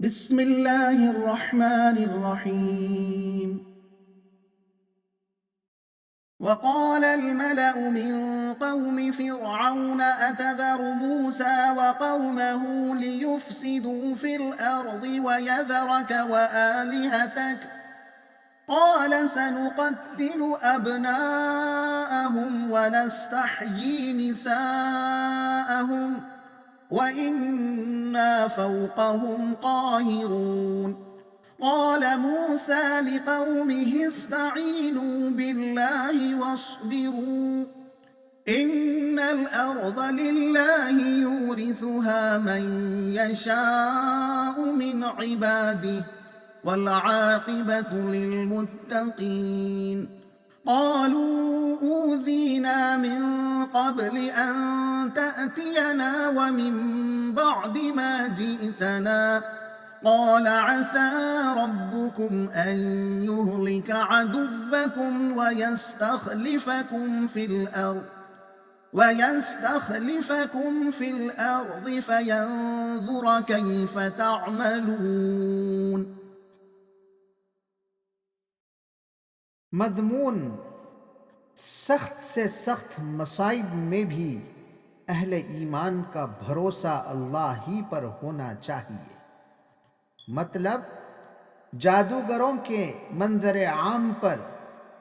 بسم الله الرحمن الرحيم. وقال الملأ من قوم فرعون أتذر موسى وقومه ليفسدوا في الأرض ويذرك وآلهتك قال سنقتل أبناءهم ونستحيي نساءهم وإنا فوقهم قاهرون. قال موسى لقومه استعينوا بالله واصبروا إن الأرض لله يورثها من يشاء من عباده والعاقبة للمتقين. قالوا أوذينا من قبل أن تأتينا ومن بعد ما جئتنا قال عسى ربكم أن يهلك عدوكم ويستخلفكم في الأرض فينظر كيف تعملون. مضمون: سخت سے سخت مصائب میں بھی اہل ایمان کا بھروسہ اللہ ہی پر ہونا چاہیے۔ مطلب جادوگروں کے منظر عام پر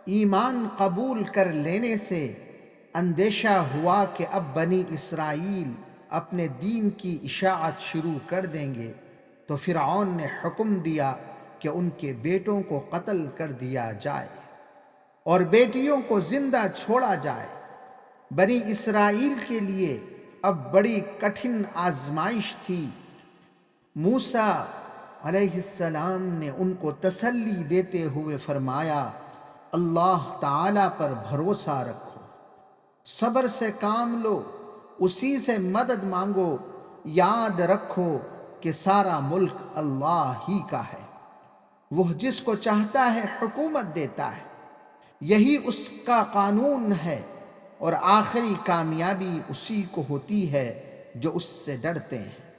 ایمان قبول کر لینے سے اندیشہ ہوا کہ اب بنی اسرائیل اپنے دین کی اشاعت شروع کر دیں گے، تو فرعون نے حکم دیا کہ ان کے بیٹوں کو قتل کر دیا جائے اور بیٹیوں کو زندہ چھوڑا جائے۔ بنی اسرائیل کے لیے اب بڑی کٹھن آزمائش تھی۔ موسیٰ علیہ السلام نے ان کو تسلی دیتے ہوئے فرمایا، اللہ تعالی پر بھروسہ رکھو، صبر سے کام لو، اسی سے مدد مانگو، یاد رکھو کہ سارا ملک اللہ ہی کا ہے، وہ جس کو چاہتا ہے حکومت دیتا ہے، یہی اس کا قانون ہے، اور آخری کامیابی اسی کو ہوتی ہے جو اس سے ڈرتے ہیں۔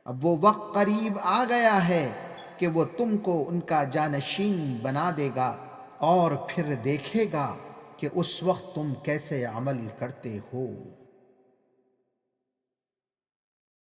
اب وہ وقت قریب آ گیا ہے کہ وہ تم کو ان کا جانشین بنا دے گا اور پھر دیکھے گا کہ اس وقت تم کیسے عمل کرتے ہو۔